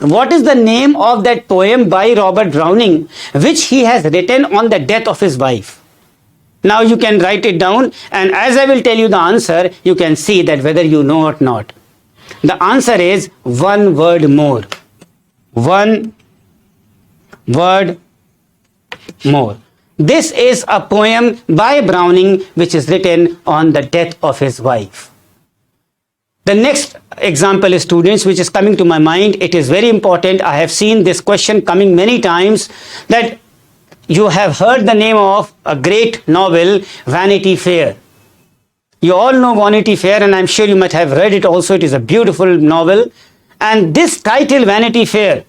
What is the name of that poem by Robert Browning which he has written on the death of his wife? Now you can write it down, and as I will tell you the answer, you can see that whether you know or not. The answer is One Word More. One Word More. This is a poem by Browning which is written on the death of his wife. The next example, students, which is coming to my mind, it is very important. I have seen this question coming many times, that you have heard the name of a great novel, Vanity Fair. You all know Vanity Fair, and I'm sure you might have read it also. It is a beautiful novel. And this title, Vanity Fair,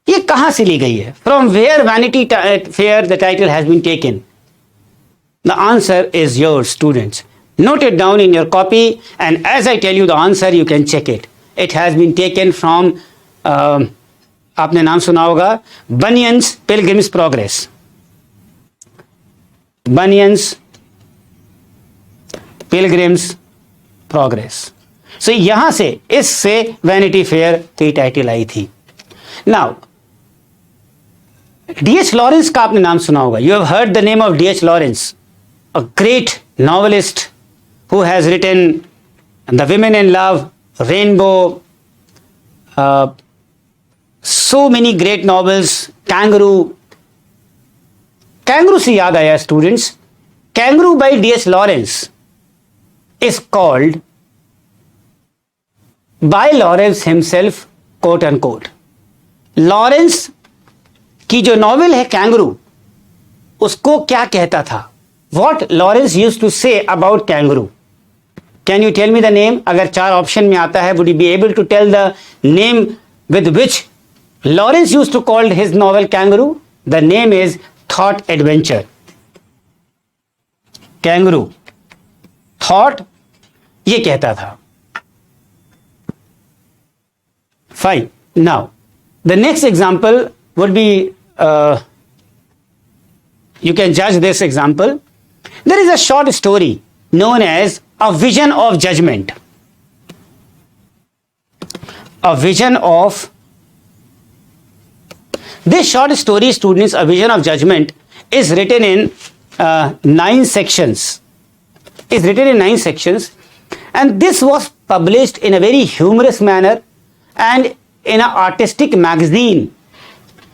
ये कहाँ से ली गई है? From where Vanity Fair the title has been taken? The answer is yours, students. Note it down in your copy, and as I tell you the answer, you can check it. It has been taken from, आपने नाम सुना होगा, Bunyan's Pilgrim's Progress. Bunyan's Pilgrim's Progress. So यहाँ से, इससे Vanity Fair की title आई थी. Now, D.H. Lawrence का आपने नाम सुना होगा. You have heard the name of D.H. Lawrence, a great novelist who has written The Women in Love, Rainbow, so many great novels, Kangaroo. Kangaroo से याद आया students. Kangaroo by D.H. Lawrence is called by Lawrence himself, quote unquote. Lawrence की जो novel है kangaroo, उसको क्या कहता था? What Lawrence used to say about kangaroo? Can you tell me the name? अगर 4 ऑप्शन में आता है, would you be able to tell the name with which Lawrence used to call his novel Kangaroo? The name is Thought Adventure. Kangaroo, Thought, ये कहता था. Fine. Now, the next example would be, you can judge this example. There is a short story known as A Vision of Judgment. A Vision of, this short story, students, A Vision of Judgment, is written in 9 sections. Is written in 9 sections, and this was published in a very humorous manner and in an artistic magazine.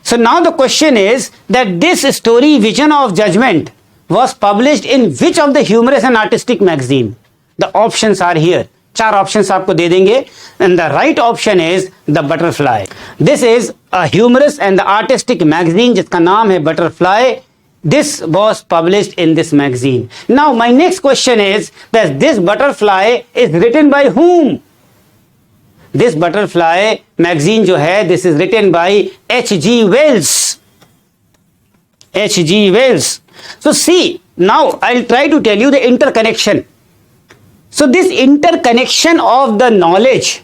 So now the question is that this story, Vision of Judgment, was published in which of the humorous and artistic magazine? The options are here. 4 options आपको दे देंगे, and the right option is The Butterfly. This is a humorous and the artistic magazine जिसका नाम है Butterfly. This was published in this magazine. Now my next question is that this Butterfly is written by whom? This Butterfly magazine जो है, this is written by H.G. Wells. H.G. Wells. So see, now I'll try to tell you the interconnection. So this interconnection of the knowledge,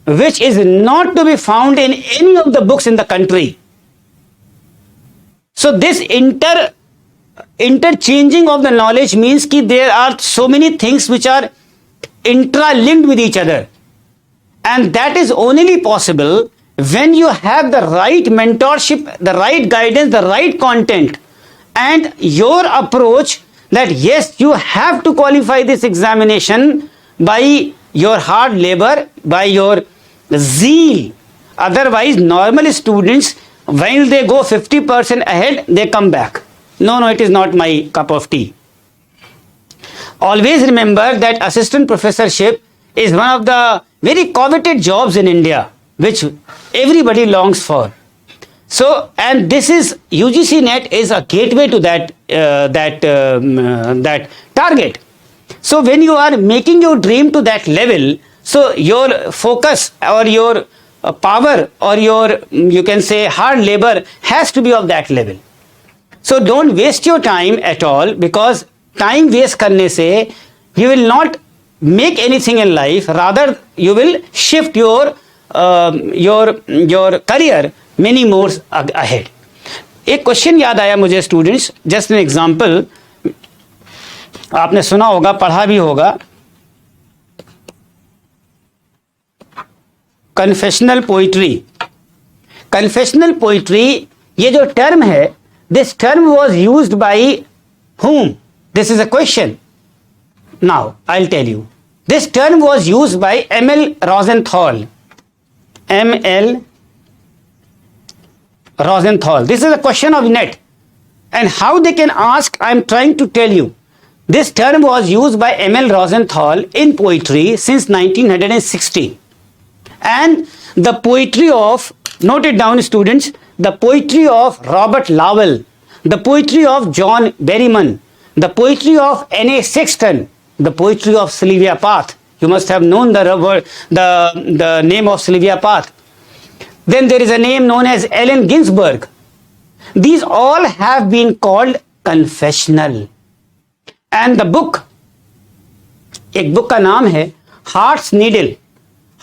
which is not to be found in any of the books in the country. So this interchanging of the knowledge means that there are so many things which are intralinked with each other. And that is only possible when you have the right mentorship, the right guidance, the right content, and your approach that yes, you have to qualify this examination by your hard labor, by your zeal. Otherwise, normal students, while they go 50% ahead, they come back. No, it is not my cup of tea. Always remember that assistant professorship is one of the very coveted jobs in India, which everybody longs for. So, and this is UGC NET is a gateway to that target. So, when you are making your dream to that level, so your focus or your power or your, you can say, hard labor has to be of that level. So, don't waste your time at all, because time waste करने से you will not make anything in life. Rather, you will shift your career many more ahead. एक question याद आया मुझे students, just an example. आपने सुना होगा, पढ़ा भी होगा, कन्फेशनल पोइट्री। कन्फेशनल पोइट्री, ये जो टर्म है, this term was used by whom? This is a question. Now, I'll tell you. This term was used by M.L. Rosenthal. M.L. Rosenthal. This is a question of NET. And how they can ask, I'm trying to tell you. This term was used by M.L. Rosenthal in poetry since 1960. And the poetry of, note it down students, the poetry of Robert Lowell, the poetry of John Berryman, the poetry of N.A. Sexton, the poetry of Sylvia Plath. You must have known the name of Sylvia Plath. Then there is a name known as Allen Ginsberg. These all have been called confessional. And the book, एक book का नाम है Heart's Needle.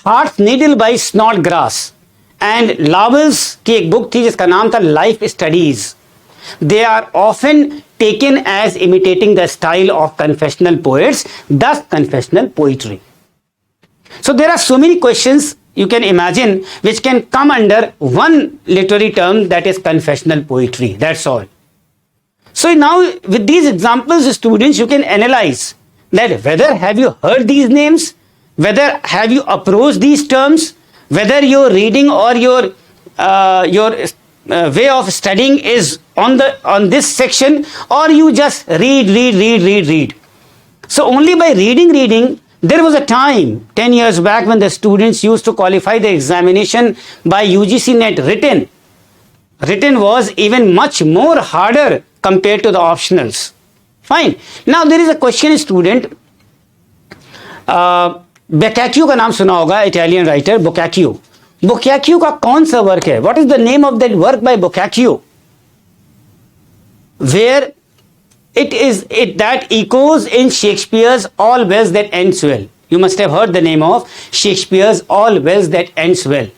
Heart's Needle by Snodgrass. And Lowell's की एक book थी जिसका नाम था Life Studies. They are often taken as imitating the style of confessional poets, thus confessional poetry. So there are so many questions you can imagine which can come under one literary term, that is confessional poetry. That's all. So now with these examples, students, you can analyze that whether have you heard these names, whether have you approached these terms, whether your reading or your way of studying is on this section, or you just read. So only by reading, there was a time 10 years back when the students used to qualify the examination by UGC NET written. Written was even much more harder compared to the optionals. Fine. Now there is a question, student. Boccaccio का नाम सुना होगा, Italian writer Boccaccio. Boccaccio का कौन सा work है? What is the name of that work by Boccaccio? Where that echoes in Shakespeare's All Wells That Ends Well. You must have heard the name of Shakespeare's All Wells That Ends Well.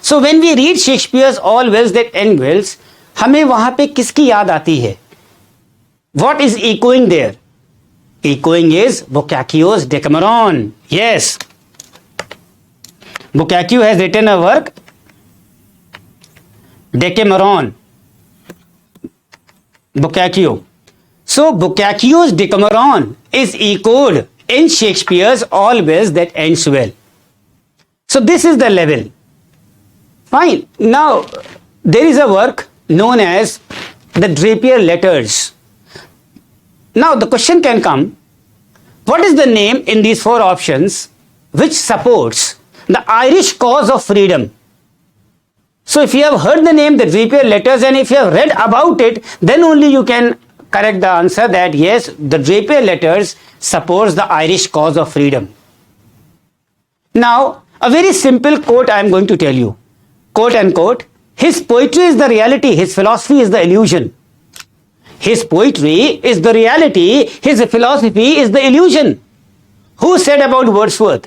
So when we read Shakespeare's All Wells That End Wells, हमें वहां पे किसकी याद आती है? What is echoing there? Echoing is Boccaccio's Decameron. Yes. Boccaccio has written a work, Decameron. Boccaccio. So Boccaccio's Decameron is echoed in Shakespeare's All Wells That Ends Well. So this is the level. Fine. Now there is a work known as the Drapier Letters. Now the question can come, what is the name in these four options which supports the Irish cause of freedom? So if you have heard the name, the Drapier Letters, and if you have read about it, then only you can correct the answer that yes, the Drapier Letters supports the Irish cause of freedom. Now, a very simple quote I am going to tell you. Quote unquote, his poetry is the reality, his philosophy is the illusion. His poetry is the reality, his philosophy is the illusion. Who said about Wordsworth?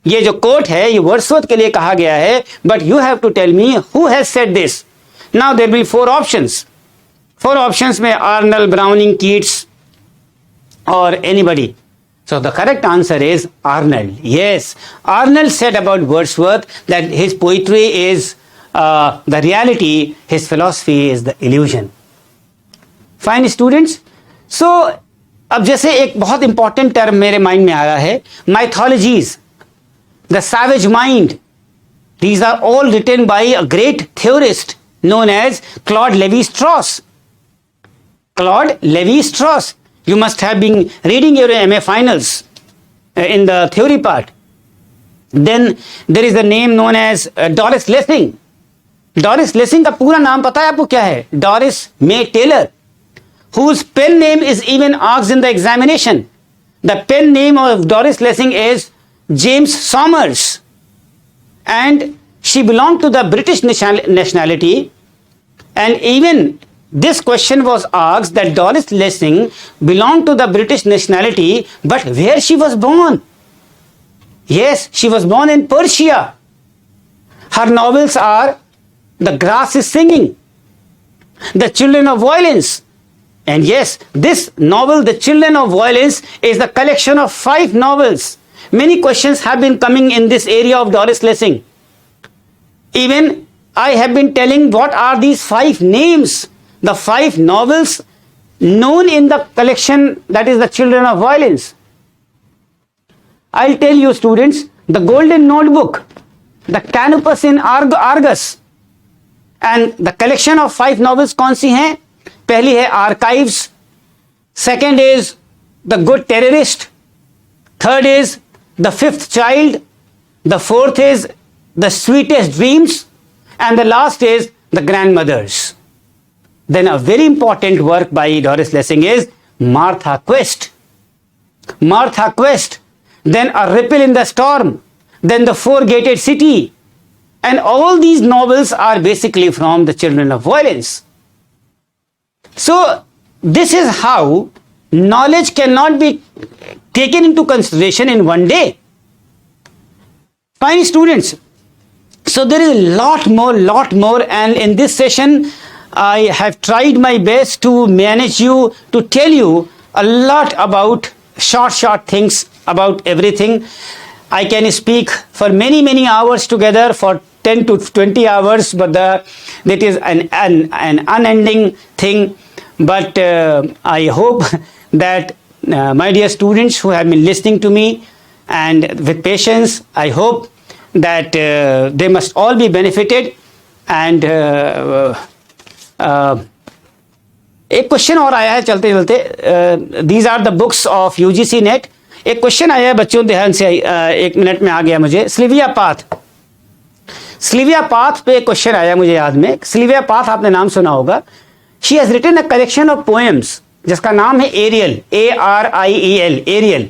ये जो coat है ये Wordsworth के लिए कहा गया है, but you have to tell me who has said this. Now there will be four options. Four options में Arnold, Browning, Keats or anybody. So the correct answer is Arnold. Yes, Arnold said about Wordsworth that his poetry is the reality, his philosophy is the illusion. Fine students. So अब जैसे एक बहुत important term मेरे mind में आ रहा है, mythologies. The savage mind. These are all written by a great theorist known as Claude Lévi-Strauss. Claude Lévi-Strauss. You must have been reading your MA finals in the theory part. Then there is a name known as Doris Lessing. Doris Lessing का पूरा नाम पता है आपको क्या है? Doris May Taylor, whose pen name is even asked in the examination. The pen name of Doris Lessing is James Somers, and she belonged to the British nationality, and even this question was asked that Doris Lessing belonged to the British nationality, but where she was born? Yes, she was born in Persia. Her novels are The Grass is Singing, The Children of Violence, And yes, this novel, The Children of Violence, is the collection of 5 novels. Many questions have been coming in this area of Doris Lessing. Even I have been telling what are these 5 names, the 5 novels known in the collection, that is The Children of Violence. I'll tell you, students, The Golden Notebook, The Canopus in Argus, and the collection of 5 novels कौन सी हैं? पहली है Archives, second is The Good Terrorist, third is The Fifth Child, the fourth is The Sweetest Dreams, and the last is The Grandmothers. Then a very important work by Doris Lessing is Martha Quest. Martha Quest. Then A Ripple in the Storm. Then The Four-Gated City. And all these novels are basically from The Children of Violence. So this is how knowledge cannot be taken into consideration in one day. Fine, students. So there is a lot more, and in this session I have tried my best to manage you, to tell you a lot about short things about everything. I can speak for many hours together, for 10 to 20 hours, but that is an unending thing. But I hope that my dear students who have been listening to me and with patience, I hope that they must all be benefited. And एक question और आया है चलते चलते. These are the books of UGC NET. एक question आया है बच्चों, ध्यान से, 1 मिनट में आ गया मुझे. स्लिविया पाथ पे क्वेश्चन आया मुझे याद में. स्लिविया पाथ आपने नाम सुना होगा. She has written a collection of poems जिसका नाम है Ariel, ARIEL, Ariel.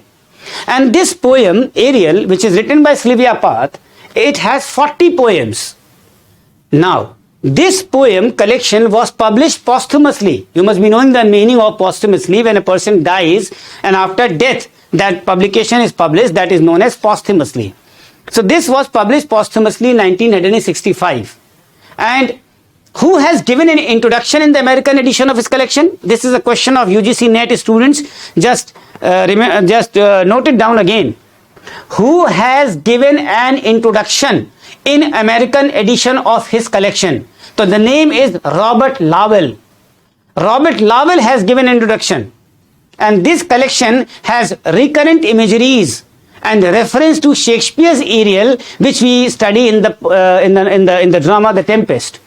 And this poem Ariel which is written by Sylvia Plath, it has 40 poems. Now, this poem collection was published posthumously. You must be knowing the meaning of posthumously. When a person dies and after death that publication is published, that is known as posthumously. So this was published posthumously in 1965. And who has given an introduction in the American edition of his collection? This is a question of UGC NET students. Just note it down again. Who has given an introduction in American edition of his collection? So the name is Robert Lowell. Robert Lowell has given introduction, and this collection has recurrent imageries and reference to Shakespeare's Ariel, which we study in the drama The Tempest.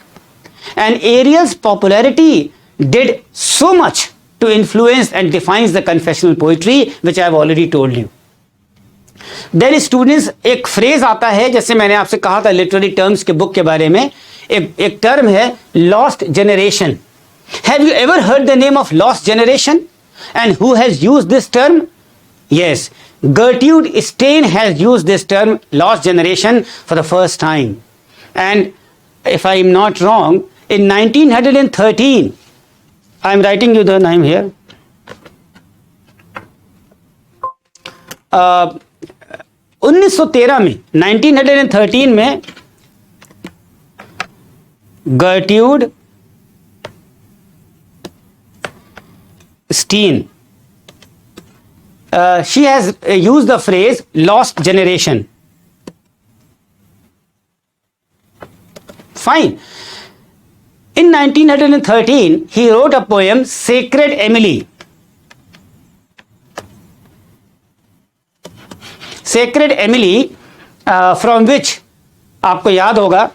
And Ariel's popularity did so much to influence and define the confessional poetry, which I have already told you. Then students, एक phrase आता है, जैसे मैंने आपसे कहा था literary terms के book के बारे में, एक टर्म है lost generation. Have you ever heard the name of lost generation? And who has used this term? Yes, Gertrude Stein has used this term lost generation for the first time. And if I am not wrong, in 1913, I am writing you the name here. 1913 में, 1913 में Gertrude Stein, she has used the phrase lost generation. Fine. In 1913, he wrote a poem, Sacred Emily. Sacred Emily, from which आपको याद होगा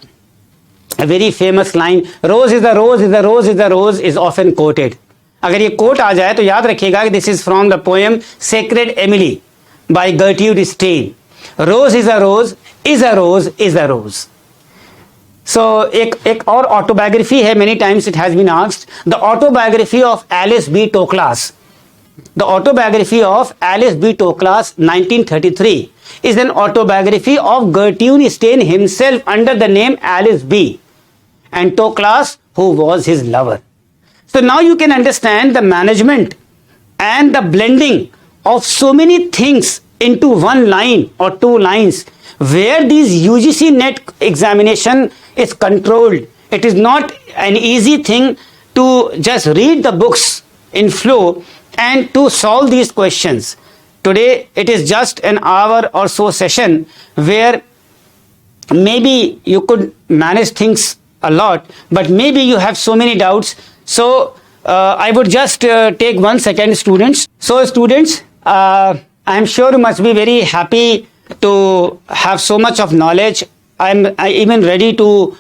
a very famous line, rose is a rose is a rose is a rose, is often quoted. अगर ये coat आ जाए तो याद रखिएगा कि this is from the poem sacred Emily by Gertrude Stein. Rose is a rose is a rose is a rose. So एक और autobiography है, many times it has been asked, the autobiography of Alice B Toklas. The autobiography of Alice B. Toklas, 1933, is an autobiography of Gertrude Stein himself under the name Alice B. and Toklas, who was his lover. So now you can understand the management and the blending of so many things into one line or two lines, where these UGC NET examination is controlled. It is not an easy thing to just read the books in flow and to solve these questions. Today it is just an hour or so session where maybe you could manage things a lot, but maybe you have so many doubts. So I would just take 1 second, students. So students, I am sure you must be very happy to have so much of knowledge. I even ready to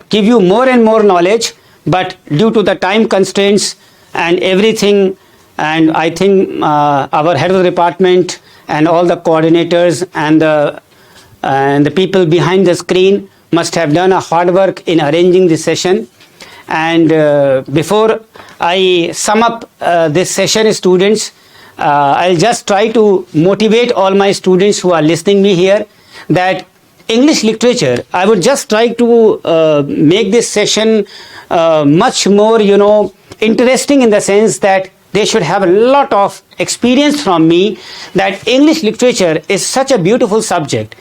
give you more and more knowledge, but due to the time constraints and everything, and I think our head of the department and all the coordinators and the people behind the screen must have done a hard work in arranging this session. And before I sum up this session, students, I'll just try to motivate all my students who are listening me here that English literature, I would just try to make this session much more, interesting in the sense that they should have a lot of experience from me that English literature is such a beautiful subject.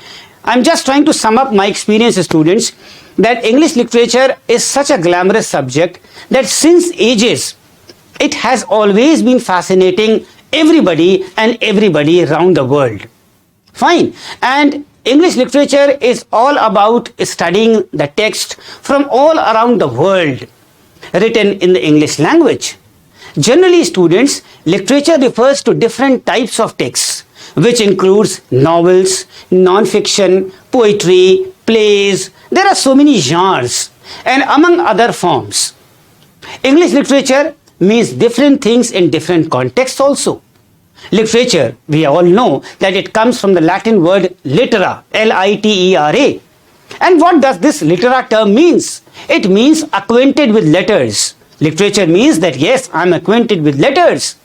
I'm just trying to sum up my experience, students, that English literature is such a glamorous subject that since ages, it has always been fascinating everybody and everybody around the world. Fine. And English literature is all about studying the text from all around the world written in the English language. Generally, students, literature refers to different types of texts, which includes novels, non-fiction, poetry, plays. There are so many genres and among other forms. English literature means different things in different contexts also. Literature, we all know that it comes from the Latin word litera, L-I-T-E-R-A. And what does this litera term means? It means acquainted with letters. Literature means that yes, I am acquainted with letters.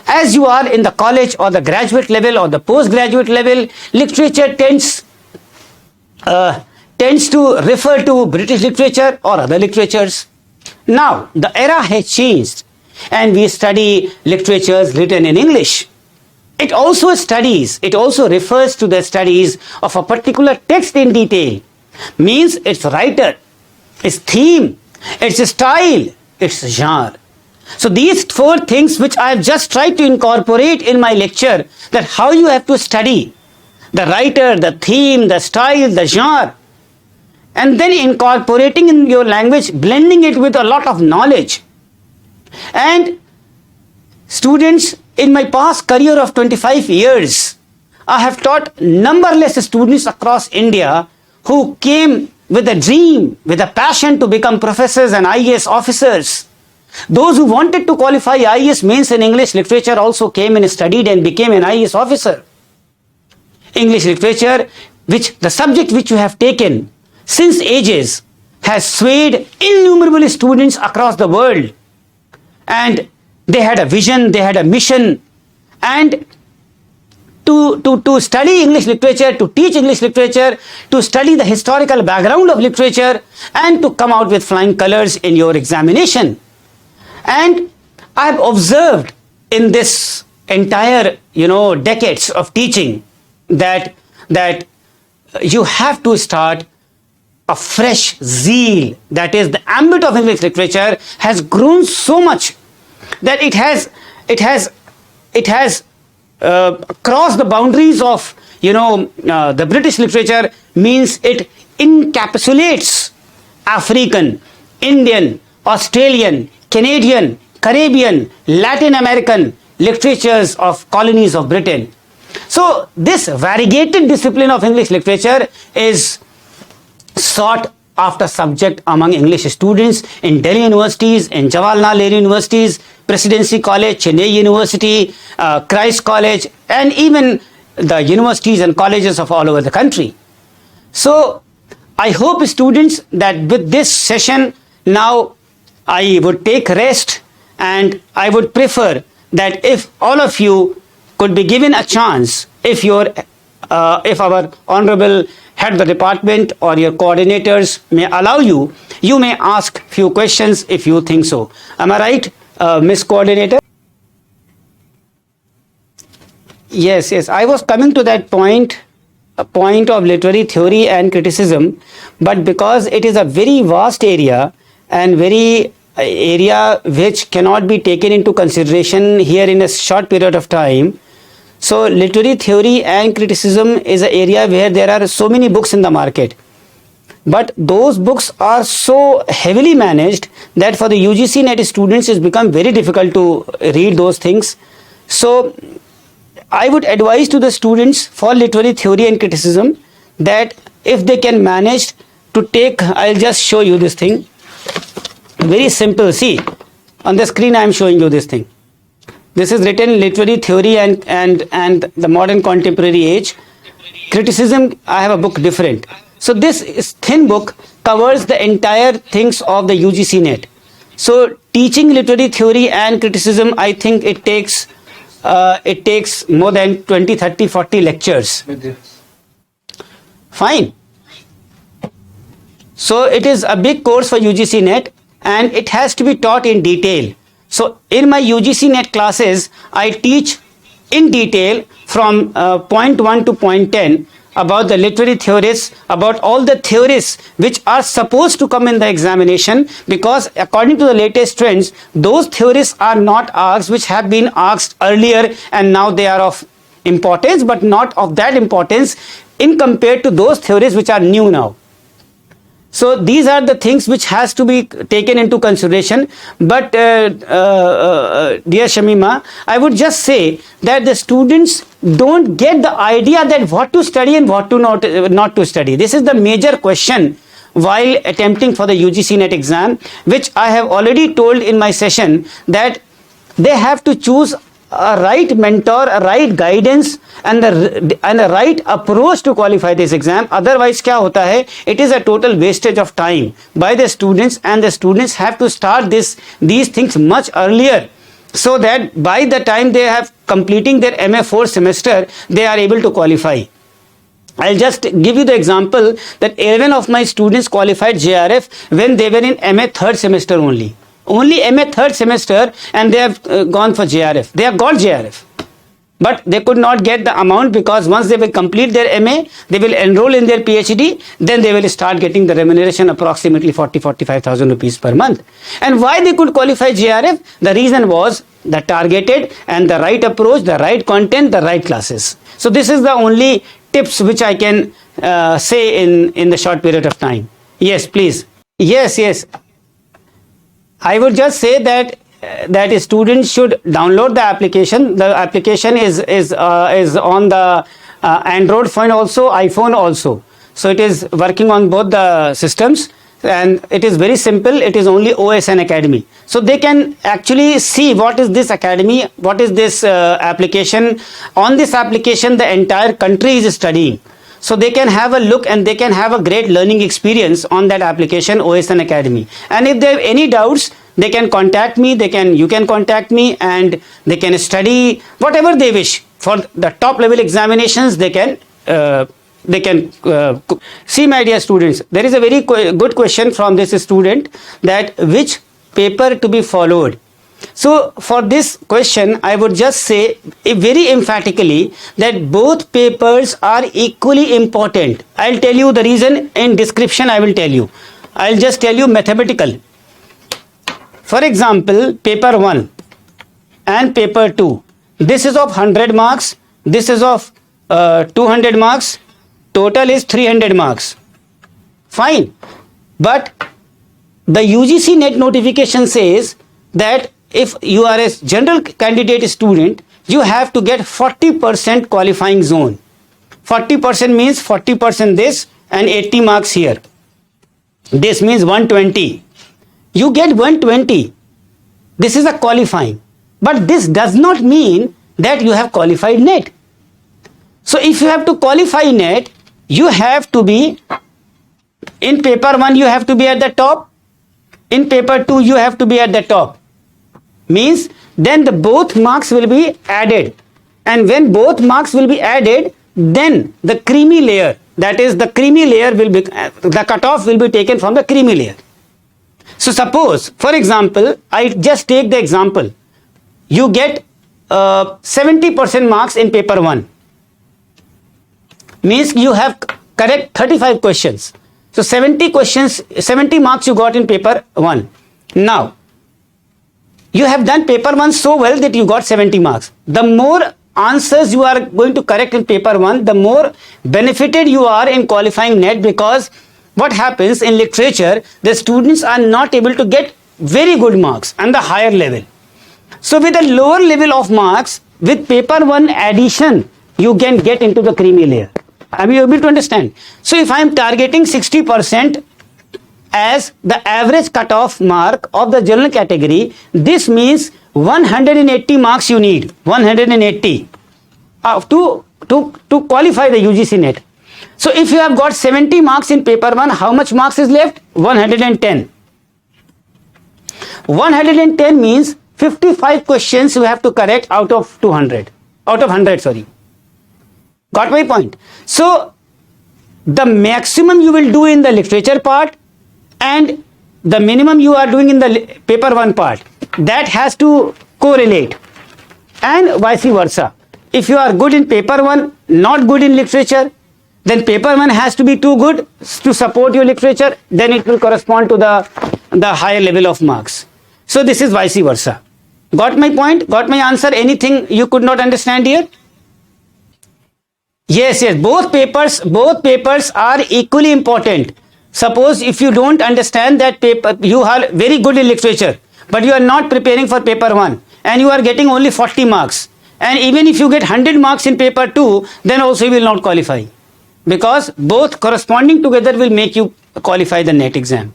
As you are in the college or the graduate level or the postgraduate level, literature tends to refer to British literature or other literatures. Now, the era has changed and we study literatures written in English. It also refers to the studies of a particular text in detail. Means its writer, its theme, its style, its genre. So these 4 things which I have just tried to incorporate in my lecture, that how you have to study the writer, the theme, the style, the genre, and then incorporating in your language, blending it with a lot of knowledge. And students, in my past career of 25 years, I have taught numberless students across India who came with a dream, with a passion to become professors and IAS officers. Those who wanted to qualify IAS mains in English literature also came and studied and became an IAS officer. English literature, which the subject which you have taken since ages, has swayed innumerable students across the world. And they had a vision, they had a mission, and to study English literature, to teach English literature, to study the historical background of literature, and to come out with flying colors in your examination. And I have observed in this entire, decades of teaching that you have to start a fresh zeal. That is, the ambit of English literature has grown so much that it has crossed the boundaries of the British literature. Means it encapsulates African, Indian, Australian, Canadian, Caribbean, Latin American literatures of colonies of Britain. So this variegated discipline of English literature is sought after subject among English students in Delhi universities, in Jawaharlal Nehru universities, Presidency College, Chennai University, Christ College, and even the universities and colleges of all over the country. So I hope, students, that with this session now I would take rest, and I would prefer that if all of you could be given a chance, if our honorable head of the department or your coordinators may allow you, you may ask few questions if you think so. Am I right, Miss Coordinator? Yes, I was coming to that point, a point of literary theory and criticism, but because it is a very vast area and very area which cannot be taken into consideration here in a short period of time. So literary theory and criticism is an area where there are so many books in the market. But those books are so heavily managed that for the UGC NET students it's become very difficult to read those things. So I would advise to the students for literary theory and criticism that if they can manage to take, I'll just show you this thing. Very simple. See, on the screen I am showing you this thing. This is written literary theory and the modern contemporary age. Criticism, I have a book different. So this is thin book covers the entire things of the UGC NET. So teaching literary theory and criticism, I think it takes more than 20, 30, 40 lectures. Fine. So it is a big course for UGC NET and it has to be taught in detail. So in my UGC NET classes, I teach in detail from point 1 to point 10 about the literary theories, about all the theories which are supposed to come in the examination, because according to the latest trends, those theories are not asked which have been asked earlier and now they are of importance, but not of that importance in compared to those theories which are new now. So these are the things which has to be taken into consideration. But dear Shamima, I would just say that the students don't get the idea that what to study and what to not to study. This is the major question while attempting for the UGC NET exam, which I have already told in my session that they have to choose a right mentor, a right guidance and a right approach to qualify this exam. Otherwise क्या होता है, it is a total wastage of time by the students, and the students have to start these things much earlier, so that by the time they have completing their MA 4th semester, they are able to qualify. I'll just give you the example that 11 of my students qualified JRF when they were in MA 3rd semester only. Only MA 3rd semester, and they have gone for JRF. They have got JRF. But they could not get the amount, because once they will complete their MA, they will enroll in their PhD, then they will start getting the remuneration approximately 40,000-45,000 rupees per month. And why they could qualify JRF? The reason was the targeted and the right approach, the right content, the right classes. So this is the only tips which I can say in the short period of time. Yes, please. Yes. I would just say that students should download the application. The application is on the Android phone also, iPhone also. So it is working on both the systems, and it is very simple. It is only OSN Academy. So they can actually see what is this academy, what is this application. On this application, the entire country is studying. So they can have a look and they can have a great learning experience on that application, OSN Academy. And if they have any doubts, they can contact me, you can contact me, and they can study whatever they wish. For the top level examinations, they can see, my dear students, there is a very good question from this student, that which paper to be followed. So for this question, I would just say very emphatically that both papers are equally important. I'll tell you the reason in description. I will tell you. I'll just tell you mathematical. For example, paper 1 and paper 2. This is of 100 marks. This is of 200 marks. Total is 300 marks. Fine. But the UGC NET notification says that if you are a general candidate student, you have to get 40% qualifying zone. 40% means 40% this and 80 marks here. This means 120. You get 120. This is a qualifying. But this does not mean that you have qualified NET. So if you have to qualify NET, you have to be, in paper 1 you have to be at the top. In paper 2 you have to be at the top. Means then both marks will be added, and when both marks will be added, then the creamy layer, that is the creamy layer will be, the cutoff will be taken from the creamy layer. So suppose, for example, I just take the example, you get 70% marks in paper 1, means you have correct 35 questions. So 70 questions, 70 marks you got in paper 1. Now you have done paper 1 so well that you got 70 marks. The more answers you are going to correct in paper 1, the more benefited you are in qualifying NET, because what happens in literature, the students are not able to get very good marks and the higher level. So with a lower level of marks, with paper 1 addition, you can get into the creamy layer. Are you able to understand? So if I am targeting 60% as the average cutoff mark of the general category, this means 180 marks you need, 180 to qualify the UGC NET. So if you have got 70 marks in paper 1, how much marks is left? 110. 110 means 55 questions you have to correct out of 200. Out of 100, sorry. Got my point? So the maximum you will do in the literature part and the minimum you are doing in the paper 1 part, that has to correlate, and vice versa. If you are good in paper 1, not good in literature, then paper 1 has to be too good to support your literature, then it will correspond to the higher level of marks. So this is vice versa. Got my point? Got my answer? Anything you could not understand here? Yes, both papers are equally important. Suppose if you don't understand that paper, you are very good in literature, but you are not preparing for paper 1 and you are getting only 40 marks. And even if you get 100 marks in paper 2, then also you will not qualify, because both corresponding together will make you qualify the NET exam.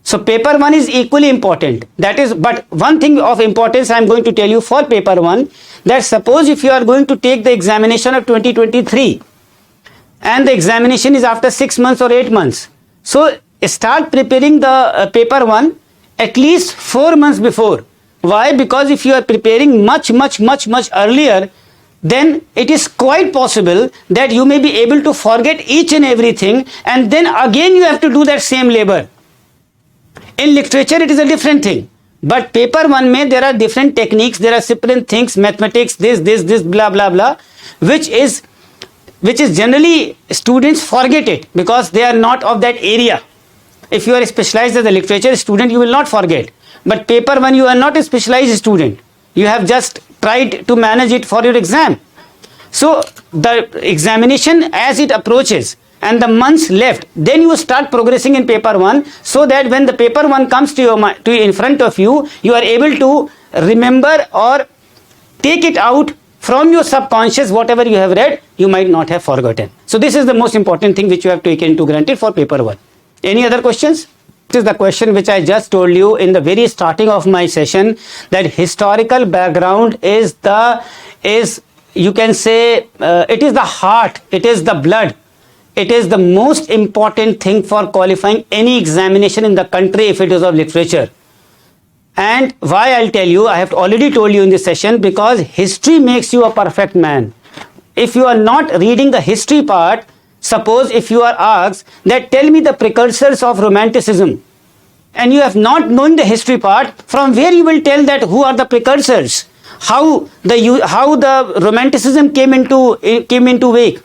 So paper 1 is equally important. That is, but one thing of importance I am going to tell you for paper 1, that suppose if you are going to take the examination of 2023 and the examination is after 6 months or 8 months. So start preparing the paper 1 at least 4 months before. Why? Because if you are preparing much earlier, then it is quite possible that you may be able to forget each and everything, and then again you have to do that same labor. In literature it is a different thing, but paper 1 mein there are different techniques, there are different things, mathematics, this blah blah blah, which is generally students forget it because they are not of that area. If you are specialized as a literature student, you will not forget, but paper 1 you are not a specialized student, you have just tried to manage it for your exam. So the examination as it approaches and the months left, then you start progressing in paper 1, so that when the paper 1 comes to you in front of you, you are able to remember or take it out from your subconscious. Whatever you have read, you might not have forgotten. So this is the most important thing which you have taken into granted for paper 1. Any other questions? This is the question which I just told you in the very starting of my session, that historical background is you can say it is the heart, it is the blood. It is the most important thing for qualifying any examination in the country if it is of literature. And why, I'll tell you, I have already told you in this session, because history makes you a perfect man. If you are not reading the history part, suppose if you are asked that tell me the precursors of romanticism, and you have not known the history part, from where you will tell that who are the precursors, how the romanticism came into wake.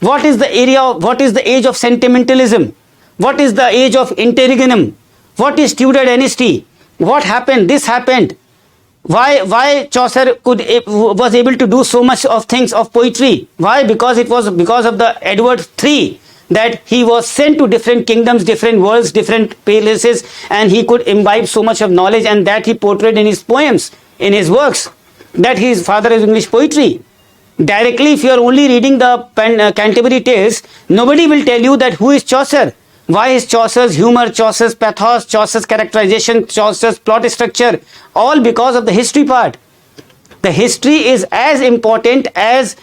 What is the age of sentimentalism? What is the age of interregnum? What is Tudor dynasty? What happened? This happened. Why Chaucer was able to do so much of things of poetry? Why? Because it was because of the Edward III, that he was sent to different kingdoms, different worlds, different places, and he could imbibe so much of knowledge, and that he portrayed in his poems, in his works, that his father is English poetry. Directly, if you are only reading the Canterbury Tales, nobody will tell you that who is Chaucer. Why is Chaucer's humor, Chaucer's pathos, Chaucer's characterization, Chaucer's plot structure? All because of the history part. The history is as important as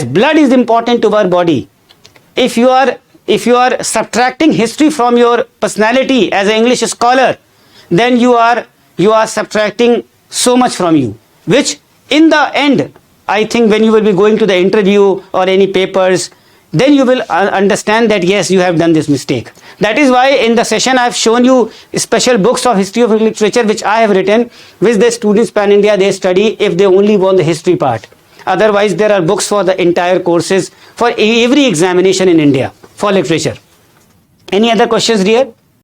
blood is important to our body. If you are subtracting history from your personality as an English scholar, then you are subtracting so much from you, which in the end, I think when you will be going to the interview or any papers, then you will understand that yes, you have done this mistake. That is why in the session I have shown you special books of history of literature which I have written, which the students pan India they study if they only want the history part. Otherwise there are books for the entire courses for every examination in India for literature. Any other questions, dear?